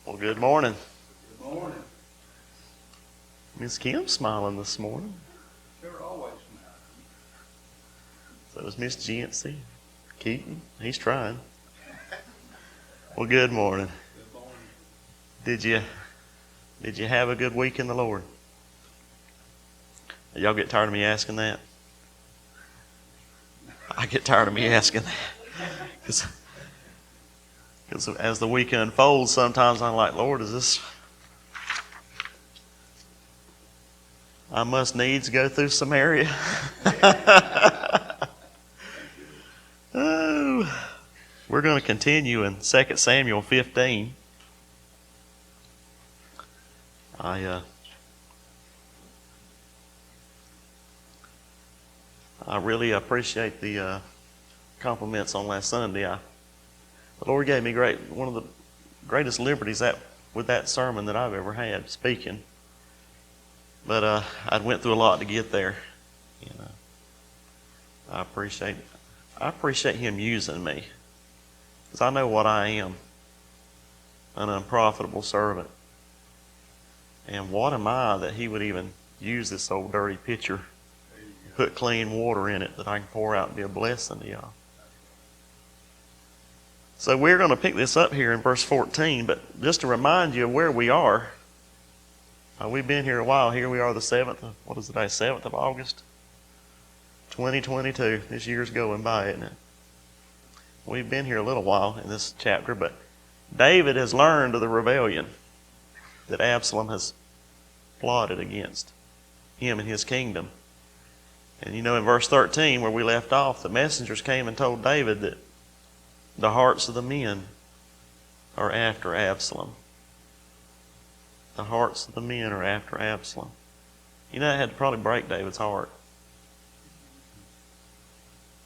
Well, good morning. Good morning. Miss Kim's smiling this morning. They're always smiling. So is Miss Jency. Keaton, he's trying. Well, good morning. Good morning. Did you have a good week in the Lord? Y'all get tired of me asking that? I get tired of me asking that. Because as the week unfolds, sometimes I'm like, Lord, is this... I must needs go through Samaria. Oh, we're going to continue in 2 Samuel 15. I really appreciate the compliments on last Sunday. The Lord gave me one of the greatest liberties with that sermon that I've ever had speaking. But I went through a lot to get there. I appreciate Him using me, because I know what I am, an unprofitable servant. And what am I that He would even use this old dirty pitcher, put clean water in it that I can pour out and be a blessing to y'all. So we're going to pick this up here in verse 14, but just to remind you of where we are. We've been here a while. Here we are the 7th of August, 2022. This year's going by, isn't it? We've been here a little while in this chapter, but David has learned of the rebellion that Absalom has plotted against him and his kingdom. And in verse 13 where we left off, the messengers came and told David that the hearts of the men are after Absalom. The hearts of the men are after Absalom. It had to probably break David's heart.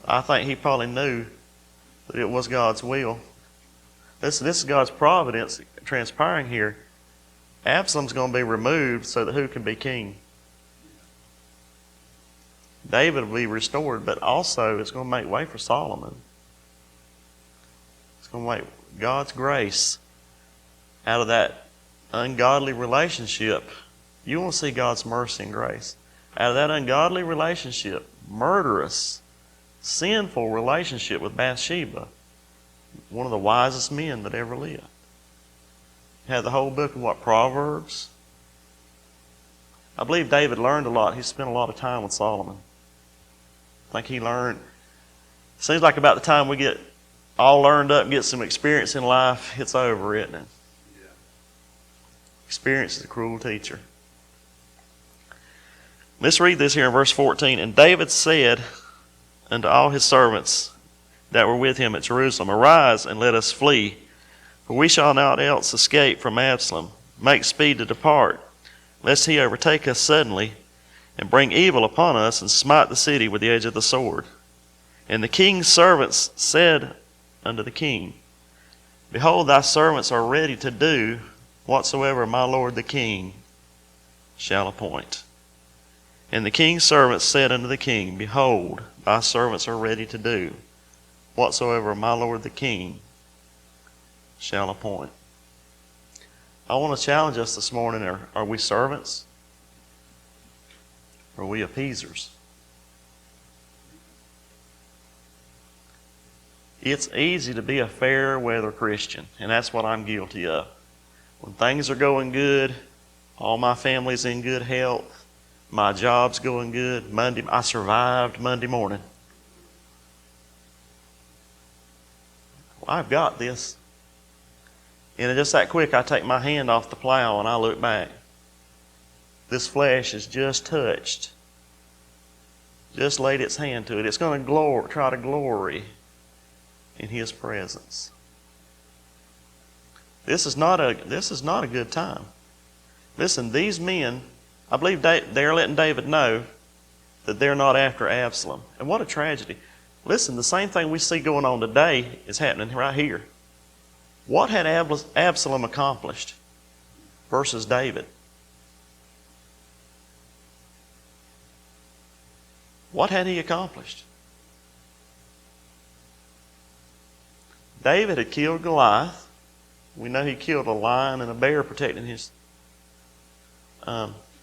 I think he probably knew that it was God's will. This is God's providence transpiring here. Absalom's going to be removed so that who can be king? David will be restored, but also it's going to make way for Solomon. It's going to make God's grace out of that ungodly relationship. You want to see God's mercy and grace. Out of that ungodly relationship, murderous, sinful relationship with Bathsheba, one of the wisest men that ever lived. Had the whole book of Proverbs. I believe David learned a lot. He spent a lot of time with Solomon. I think he learned. Seems like about the time we get all learned up and get some experience in life, it's over, isn't it? Yeah. Experience is a cruel teacher. Let's read this here in verse 14. And David said unto all his servants that were with him at Jerusalem, Arise and let us flee, for we shall not else escape from Absalom. Make speed to depart, lest he overtake us suddenly, and bring evil upon us, and smite the city with the edge of the sword. And the king's servants said unto the king, Behold, thy servants are ready to do whatsoever my lord the king shall appoint. And the king's servants said unto the king, Behold, thy servants are ready to do whatsoever my lord the king shall appoint. I want to challenge us this morning. Are we servants? Or are we appeasers? It's easy to be a fair weather Christian, and that's what I'm guilty of. When things are going good, all my family's in good health, my job's going good. I survived Monday morning. Well, I've got this. And just that quick, I take my hand off the plow and I look back. This flesh is just touched. Just laid its hand to it. It's going to try to glory in His presence. This is not a good time. Listen, these men, I believe they're letting David know that they're not after Absalom. And what a tragedy. Listen, the same thing we see going on today is happening right here. What had Absalom accomplished versus David? What had he accomplished? David had killed Goliath. We know he killed a lion and a bear protecting his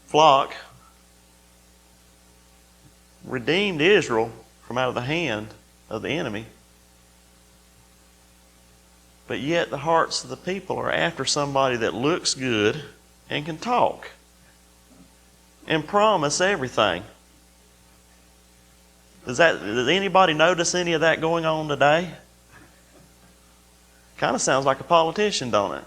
flock. Redeemed Israel from out of the hand of the enemy. But yet the hearts of the people are after somebody that looks good and can talk and promise everything. Does anybody notice any of that going on today? Kind of sounds like a politician, don't it?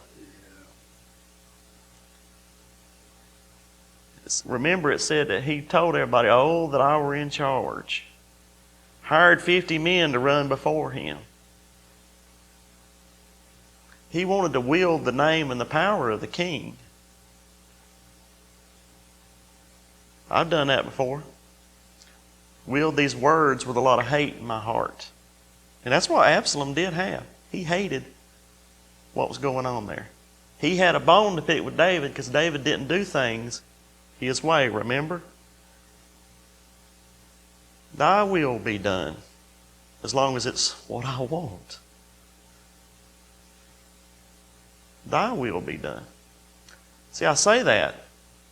Remember, it said that he told everybody, "Oh, that I were in charge." Hired 50 men to run before him. He wanted to wield the name and the power of the king. I've done that before. Wield these words with a lot of hate in my heart. And that's what Absalom did have. He hated what was going on there. He had a bone to pick with David because David didn't do things his way, remember? Thy will be done, as long as it's what I want. Thy will be done. See, I say that.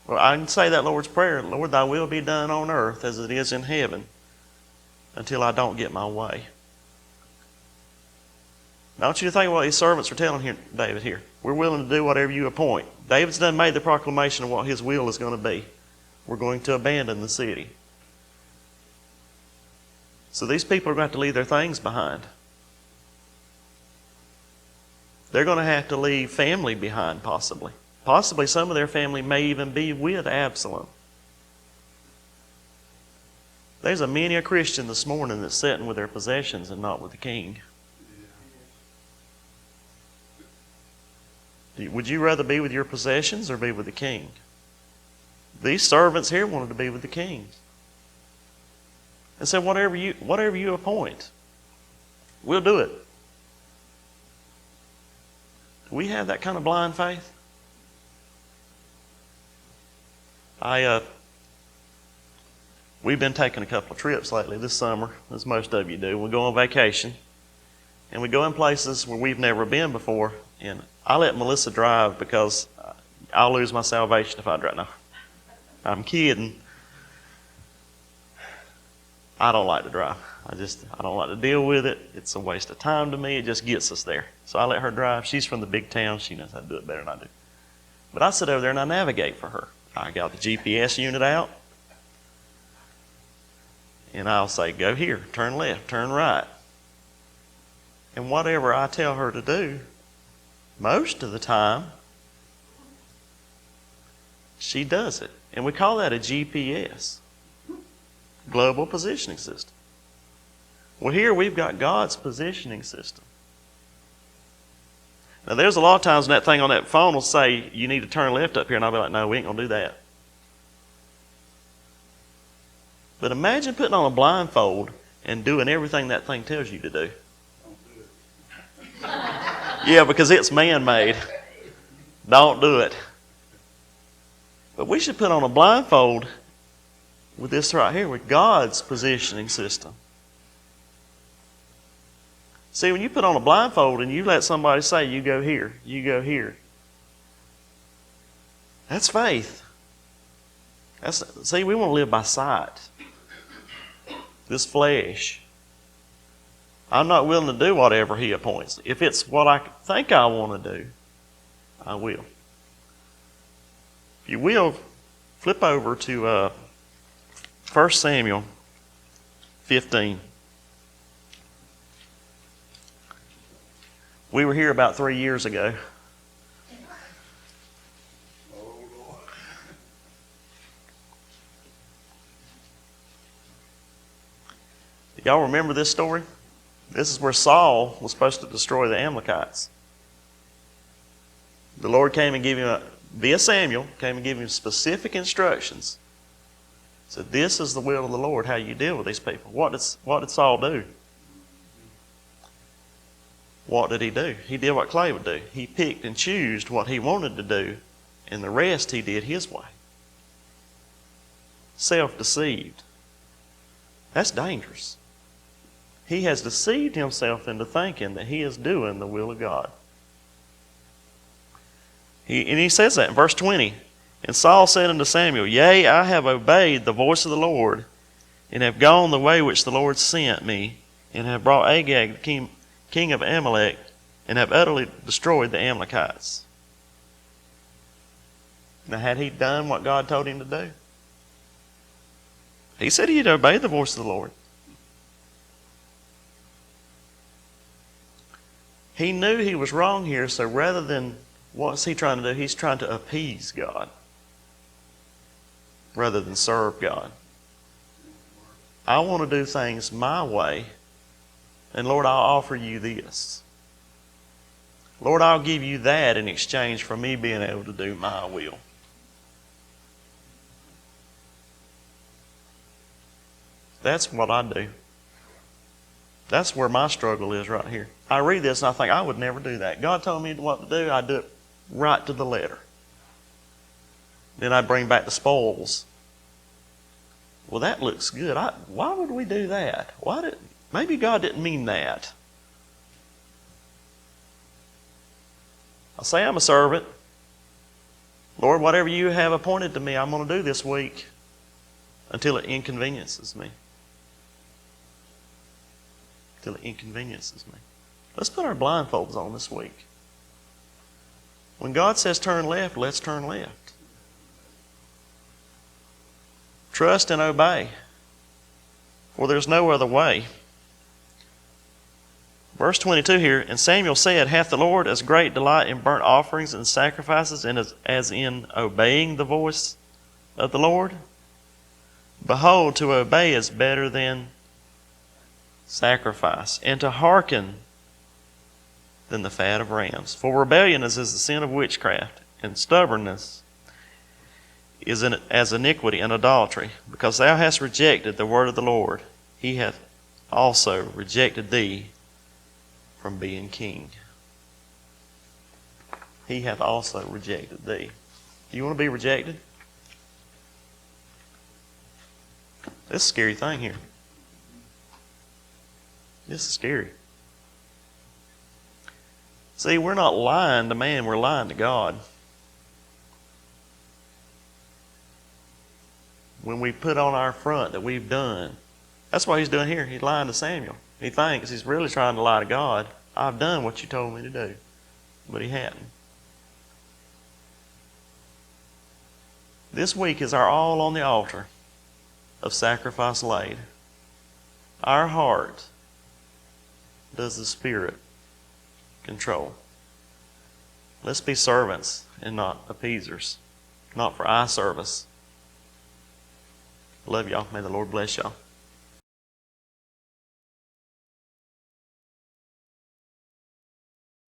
Well, I can say that Lord's Prayer, "Lord, thy will be done on earth as it is in heaven," until I don't get my way. Now, I want you to think of what these servants are telling here, David here. We're willing to do whatever you appoint. David's done made the proclamation of what his will is going to be. We're going to abandon the city. So these people are going to have to leave their things behind. They're going to have to leave family behind, possibly. Possibly some of their family may even be with Absalom. There's many a Christian this morning that's sitting with their possessions and not with the king. Would you rather be with your possessions or be with the king? These servants here wanted to be with the king. And said, whatever you appoint, we'll do it. Do we have that kind of blind faith? We've been taking a couple of trips lately this summer, as most of you do. We go on vacation, and we go in places where we've never been before. And I let Melissa drive because I'll lose my salvation if I drive. No, I'm kidding. I don't like to drive. I don't like to deal with it. It's a waste of time to me. It just gets us there. So I let her drive. She's from the big town. She knows how to do it better than I do. But I sit over there and I navigate for her. I got the GPS unit out. And I'll say, go here, turn left, turn right. And whatever I tell her to do, most of the time, she does it. And we call that a GPS, Global Positioning System. Well, here we've got God's positioning system. Now, there's a lot of times when that thing on that phone will say, you need to turn left up here, and I'll be like, no, we ain't going to do that. But imagine putting on a blindfold and doing everything that thing tells you to do. Yeah, because it's man-made. Don't do it. But we should put on a blindfold with this right here, with God's positioning system. See, when you put on a blindfold and you let somebody say, you go here, you go here, that's faith. See, we want to live by sight. This flesh. I'm not willing to do whatever He appoints. If it's what I think I want to do, I will. If you will, flip over to 1 Samuel 15. We were here about 3 years ago. Y'all remember this story? This is where Saul was supposed to destroy the Amalekites. The Lord came and gave him, via Samuel, came and gave him specific instructions. Said, this is the will of the Lord, how you deal with these people. What did Saul do? What did he do? He did what Clay would do. He picked and chose what he wanted to do, and the rest he did his way. Self-deceived. That's dangerous. He has deceived himself into thinking that he is doing the will of God. He says that in verse 20. And Saul said unto Samuel, Yea, I have obeyed the voice of the Lord, and have gone the way which the Lord sent me, and have brought Agag, the king of Amalek, and have utterly destroyed the Amalekites. Now, had he done what God told him to do? He said he'd obey the voice of the Lord. He knew he was wrong here, so rather than what's he trying to do? He's trying to appease God rather than serve God. I want to do things my way, and Lord, I'll offer you this. Lord, I'll give you that in exchange for me being able to do my will. That's what I do. That's where my struggle is right here. I read this and I think, I would never do that. God told me what to do, I'd do it right to the letter. Then I'd bring back the spoils. Well, that looks good. Why would we do that? Maybe God didn't mean that. I'll say I'm a servant. Lord, whatever you have appointed to me, I'm going to do this week until it inconveniences me. Until it inconveniences me. Let's put our blindfolds on this week. When God says turn left, let's turn left. Trust and obey, for there's no other way. Verse 22 here, and Samuel said, Hath the Lord as great delight in burnt offerings and sacrifices as in obeying the voice of the Lord? Behold, to obey is better than sacrifice, and to hearken than the fat of rams. For rebellion is as the sin of witchcraft, and stubbornness is as iniquity and idolatry. Because thou hast rejected the word of the Lord, he hath also rejected thee from being king. He hath also rejected thee. Do you want to be rejected? This is a scary thing here. This is scary. See, we're not lying to man, we're lying to God. When we put on our front that we've done, that's what he's doing here. He's lying to Samuel. He thinks he's really trying to lie to God. I've done what you told me to do. But he hadn't. This week is our all on the altar of sacrifice laid. Our heart does the Spirit control. Let's be servants and not appeasers. Not for eye service. Love y'all. May the Lord bless y'all.